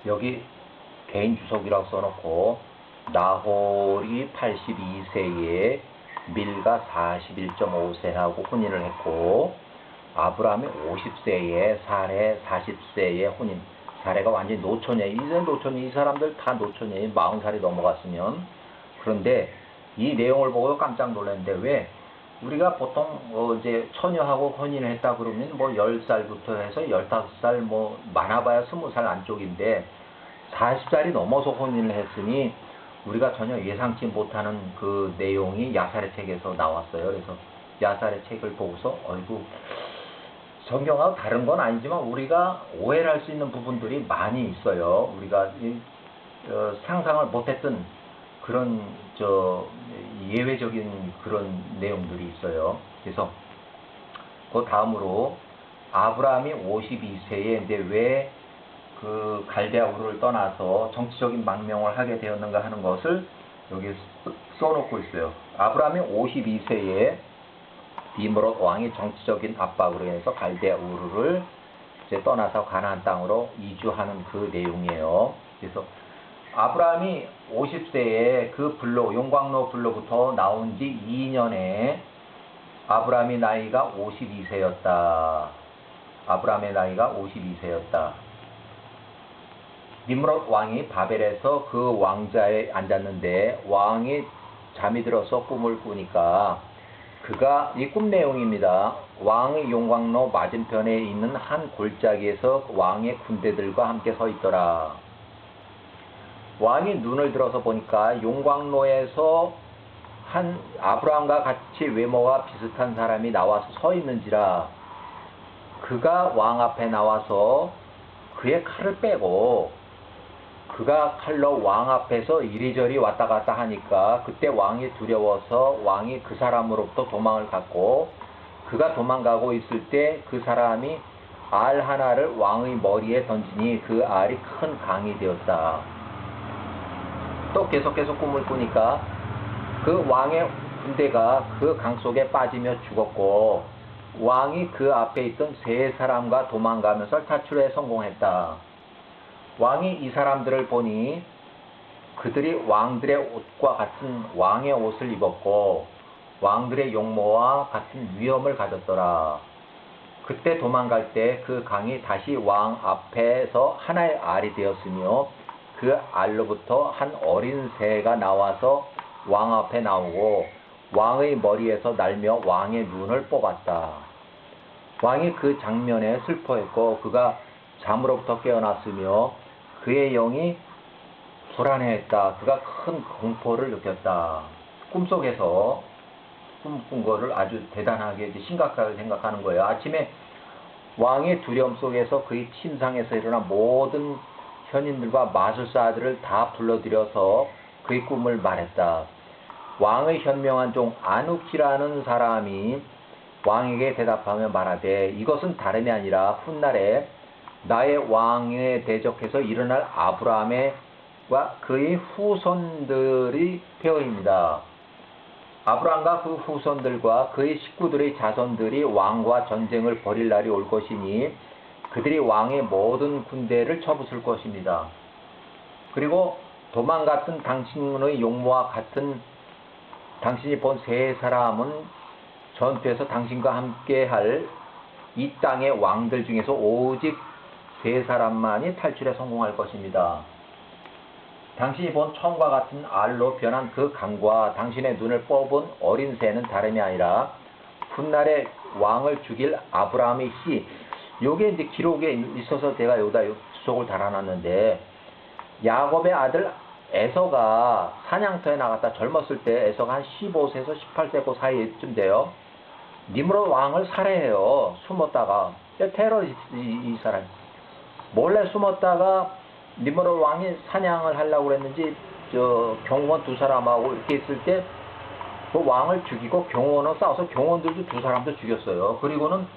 여기 개인 주석이라고 써놓고 나홀이 82세에 밀가 41.5세하고 혼인을 했고 아브라함이 50세에 사레 40세에 혼인. 사레가 완전히 노처녀. 이제 노처녀. 이 사람들 다 노처녀. 40살이 넘어갔으면. 그런데 이 내용을 보고 깜짝 놀랐는데 왜 우리가 보통 이제 처녀하고 혼인을 했다 그러면 뭐 10살부터 해서 15살 뭐 많아봐야 20살 안쪽인데 40살이 넘어서 혼인을 했으니 우리가 전혀 예상치 못하는 그 내용이 야살의 책에서 나왔어요. 그래서 야살의 책을 보고서 어이구 성경하고 다른 건 아니지만 우리가 오해를 할 수 있는 부분들이 많이 있어요. 우리가 상상을 못했던 그런 예외적인 그런 내용들이 있어요. 그래서 그 다음으로 아브라함이 52세에 이제 왜 그 갈대아 우르를 떠나서 정치적인 망명을 하게 되었는가 하는 것을 여기 써놓고 있어요. 아브라함이 52세에 니므롯 왕이 정치적인 압박으로 인해서 갈대아 우르를 이제 떠나서 가나안 땅으로 이주하는 그 내용이에요. 그래서 아브라함이 50세에 그 블록, 용광로 블록부터 나온 지 2년에 아브라함의 나이가 52세였다. 아브라함의 나이가 52세였다. 니므롯 왕이 바벨에서 그 왕자에 앉았는데 왕이 잠이 들어서 꿈을 꾸니까 그가 이 꿈 내용입니다. 왕의 용광로 맞은편에 있는 한 골짜기에서 왕의 군대들과 함께 서 있더라. 왕이 눈을 들어서 보니까 용광로에서 한 아브라함과 같이 외모가 비슷한 사람이 나와서 서 있는지라 그가 왕 앞에 나와서 그의 칼을 빼고 그가 칼로 왕 앞에서 이리저리 왔다 갔다 하니까 그때 왕이 두려워서 왕이 그 사람으로부터 도망을 갔고 그가 도망가고 있을 때 그 사람이 알 하나를 왕의 머리에 던지니 그 알이 큰 강이 되었다. 또 계속해서 꿈을 꾸니까 그 왕의 군대가 그 강 속에 빠지며 죽었고 왕이 그 앞에 있던 세 사람과 도망가면서 탈출에 성공했다. 왕이 이 사람들을 보니 그들이 왕들의 옷과 같은 왕의 옷을 입었고 왕들의 용모와 같은 위엄을 가졌더라. 그때 도망갈 때 그 강이 다시 왕 앞에서 하나의 알이 되었으며 그 알로부터 한 어린 새가 나와서 왕 앞에 나오고 왕의 머리에서 날며 왕의 눈을 뽑았다. 왕이 그 장면에 슬퍼했고 그가 잠으로부터 깨어났으며 그의 영이 불안해했다. 그가 큰 공포를 느꼈다. 꿈속에서 꿈꾼 거를 아주 대단하게 심각하게 생각하는 거예요. 아침에 왕의 두려움 속에서 그의 침상에서 일어난 모든 현인들과 마술사들을 다 불러들여서 그의 꿈을 말했다. 왕의 현명한 종 아눅지라는 사람이 왕에게 대답하며 말하되 이것은 다름이 아니라 훗날에 나의 왕에 대적해서 일어날 아브라함과 그의 후손들의 표입니다. 아브라함과 그 후손들과 그의 식구들의 자손들이 왕과 전쟁을 벌일 날이 올 것이니 그들이 왕의 모든 군대를 쳐부술 것입니다. 그리고 도망갔던 당신의 용모와 같은 당신이 본 세 사람은 전투에서 당신과 함께할 이 땅의 왕들 중에서 오직 세 사람만이 탈출에 성공할 것입니다. 당신이 본 처음과 같은 알로 변한 그 강과 당신의 눈을 뽑은 어린 새는 다름이 아니라 훗날에 왕을 죽일 아브라함의 씨. 요게 이제 기록에 있어서 제가 여기다 주석을 달아놨는데 야곱의 아들 에서가 사냥터에 나갔다 젊었을 때 에서가 한 15세에서 18세 그 사이쯤 돼요. 니므롯 왕을 살해해요. 숨었다가. 테러리스트 이 사람. 몰래 숨었다가 니므롯 왕이 사냥을 하려고 그랬는지 경호원 두 사람하고 이렇게 있을 때 그 왕을 죽이고 경호원은 싸워서 경호원들도 두 사람도 죽였어요. 그리고는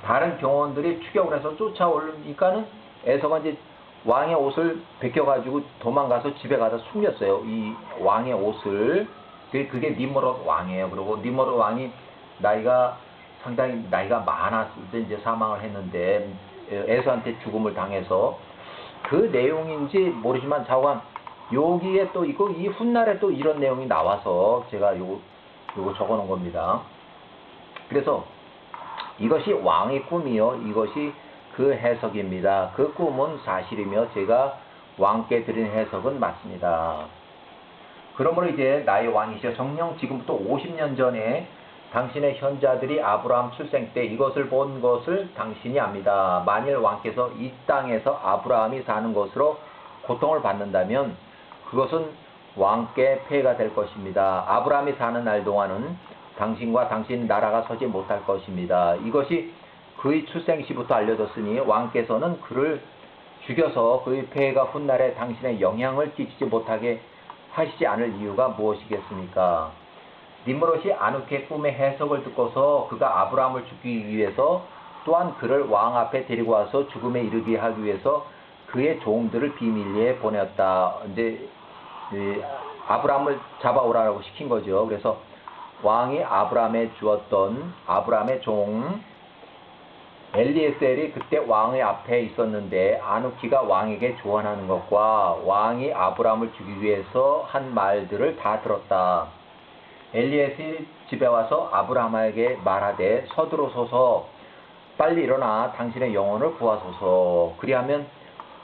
다른 경호원들이 추격을 해서 쫓아오니까는 에서가 이제 왕의 옷을 벗겨가지고 도망가서 집에 가서 숨겼어요. 이 왕의 옷을. 그게 니므롯 왕이에요. 그리고 니므롯 왕이 상당히 나이가 많았을 때 이제 사망을 했는데 에서한테 죽음을 당해서 그 내용인지 모르지만 자관 여기에 또 있고 이 훗날에 또 이런 내용이 나와서 제가 요거 적어 놓은 겁니다. 그래서 이것이 왕의 꿈이요, 이것이 그 해석입니다. 그 꿈은 사실이며 제가 왕께 드린 해석은 맞습니다. 그러므로 이제 나의 왕이시여 정녕 지금부터 50년 전에 당신의 현자들이 아브라함 출생 때 이것을 본 것을 당신이 압니다. 만일 왕께서 이 땅에서 아브라함이 사는 것으로 고통을 받는다면 그것은 왕께 폐해가 될 것입니다. 아브라함이 사는 날 동안은 당신과 당신 나라가 서지 못할 것입니다. 이것이 그의 출생 시부터 알려졌으니 왕께서는 그를 죽여서 그의 폐해가 훗날에 당신의 영향을 끼치지 못하게 하시지 않을 이유가 무엇이겠습니까? 니므롯이 아누케 꿈의 해석을 듣고서 그가 아브라함을 죽이기 위해서 또한 그를 왕 앞에 데리고 와서 죽음에 이르게 하기 위해서 그의 종들을 비밀리에 보냈다. 이제 아브라함을 잡아오라고 시킨 거죠. 그래서 왕이 아브라함에 주었던 아브라함의 종 엘리에셀이 그때 왕의 앞에 있었는데 아누키가 왕에게 조언하는 것과 왕이 아브라함을 죽이기 위해서 한 말들을 다 들었다. 엘리에셀이 집에 와서 아브라함에게 말하되 서두르소서 빨리 일어나 당신의 영혼을 구하소서. 그리하면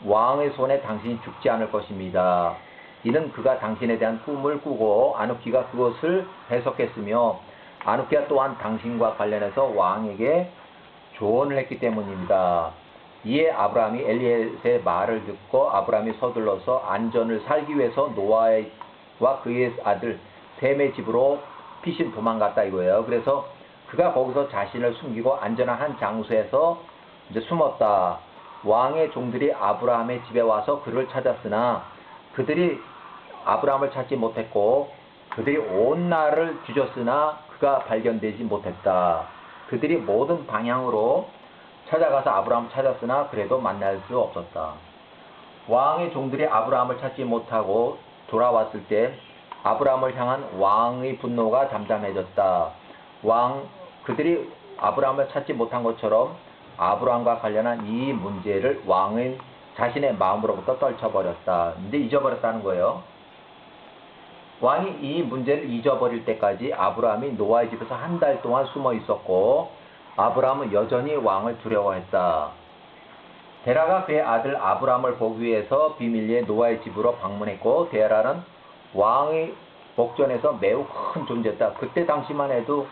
왕의 손에 당신이 죽지 않을 것입니다. 이는 그가 당신에 대한 꿈을 꾸고 아누키가 그것을 해석했으며 아누키가 또한 당신과 관련해서 왕에게 조언을 했기 때문입니다. 이에 아브라함이 엘리에셀의 말을 듣고 아브라함이 서둘러서 안전을 살기 위해서 노아와 그의 아들 셈의 집으로 피신 도망갔다 이거예요. 그래서 그가 거기서 자신을 숨기고 안전한 한 장소에서 이제 숨었다. 왕의 종들이 아브라함의 집에 와서 그를 찾았으나 그들이 아브라함을 찾지 못했고 그들이 온 날을 뒤졌으나 그가 발견되지 못했다. 그들이 모든 방향으로 찾아가서 아브라함을 찾았으나 그래도 만날 수 없었다. 왕의 종들이 아브라함을 찾지 못하고 돌아왔을 때 아브라함을 향한 왕의 분노가 잠잠해졌다. 그들이 아브라함을 찾지 못한 것처럼 아브라함과 관련한 이 문제를 왕은 자신의 마음으로부터 떨쳐버렸다. 근데 잊어버렸다는 거예요. 왕이 이 문제를 잊어버릴 때까지 아브라함이 노아의 집에서 한 달 동안 숨어 있었고 아브라함은 여전히 왕을 두려워했다. 데라가 그의 아들 아브라함을 보기 위해서 비밀리에 노아의 집으로 방문했고 데라는 왕의 목전에서 매우 큰 존재였다. 그때 당시만 해도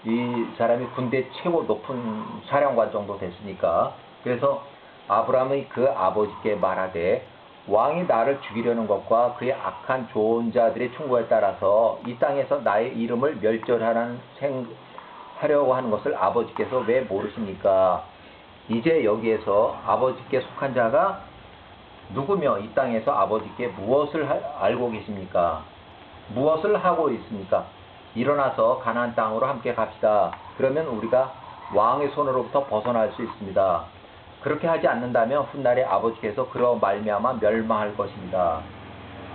이 사람이 군대 최고 높은 사령관 정도 됐으니까. 그래서 아브라함이 그 아버지께 말하되 왕이 나를 죽이려는 것과 그의 악한 조언자들의 충고에 따라서 이 땅에서 나의 이름을 멸절하려고 하는 것을 아버지께서 왜 모르십니까? 이제 여기에서 아버지께 속한 자가 누구며 이 땅에서 아버지께 무엇을 알고 계십니까? 무엇을 하고 있습니까? 일어나서 가나안 땅으로 함께 갑시다. 그러면 우리가 왕의 손으로부터 벗어날 수 있습니다. 그렇게 하지 않는다면 훗날에 아버지께서 그러 말미암아 멸망할 것입니다.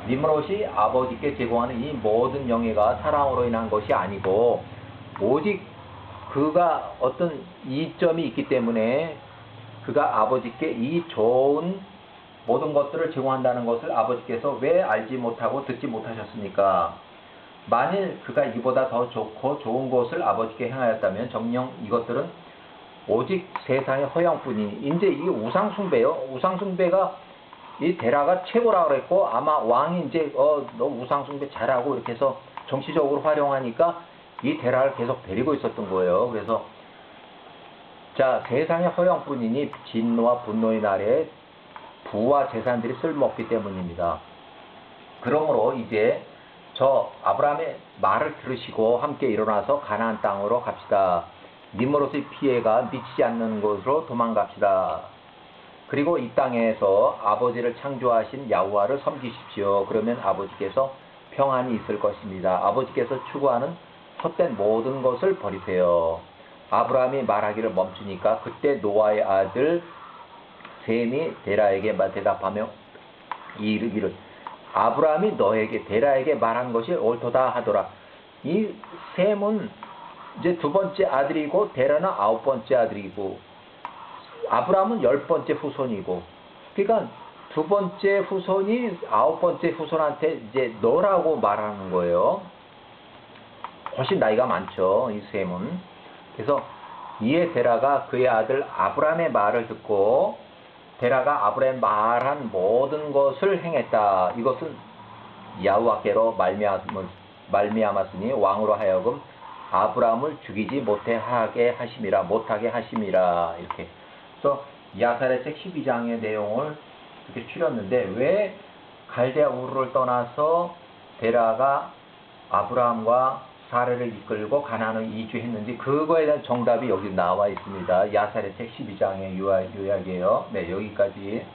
니므롯이 아버지께 제공하는 이 모든 영예가 사랑으로 인한 것이 아니고 오직 그가 어떤 이점이 있기 때문에 그가 아버지께 이 좋은 모든 것들을 제공한다는 것을 아버지께서 왜 알지 못하고 듣지 못하셨습니까? 만일 그가 이보다 더 좋고 좋은 것을 아버지께 행하였다면 정녕 이것들은 오직 세상의 허영뿐이니. 이제 이게 우상숭배요. 우상숭배가 이 데라가 최고라고 그랬고 아마 왕이 이제 너 우상숭배 잘하고 이렇게 해서 정치적으로 활용하니까 이 데라를 계속 데리고 있었던 거예요. 그래서 자, 세상의 허영뿐이니 진노와 분노의 날에 부와 재산들이 쓸모없기 때문입니다. 그러므로 이제 저 아브라함의 말을 들으시고 함께 일어나서 가나안 땅으로 갑시다. 님으로서의 피해가 미치지 않는 곳으로 도망갑시다. 그리고 이 땅에서 아버지를 창조하신 야후와를 섬기십시오. 그러면 아버지께서 평안이 있을 것입니다. 아버지께서 추구하는 헛된 모든 것을 버리세요. 아브라함이 말하기를 멈추니까 그때 노아의 아들 셈이 데라에게 대답하며 이르기를 아브라함이 너에게 데라에게 말한 것이 옳도다 하더라. 이 셈은 이제 두 번째 아들이고 데라는 9번째 아들이고 아브라함은 10번째 후손이고 그러니까 두 번째 후손이 아홉 번째 후손한테 이제 너라고 말하는 거예요. 훨씬 나이가 많죠, 이 셈은. 그래서 이에 데라가 그의 아들 아브람의 말을 듣고 데라가 아브람의 말한 모든 것을 행했다. 이것은 야후와께로 말미암았으니 왕으로 하여금 아브람을 죽이지 못하게 하심이라. 이렇게. 그래서 야사렛의 12장의 내용을 이렇게 추렸는데, 왜 갈대아 우르를 떠나서 데라가 아브라함과 사례를 이끌고 가나안을 이주했는지, 그거에 대한 정답이 여기 나와 있습니다. 야사렛 책 12장의 요약이에요. 네, 여기까지.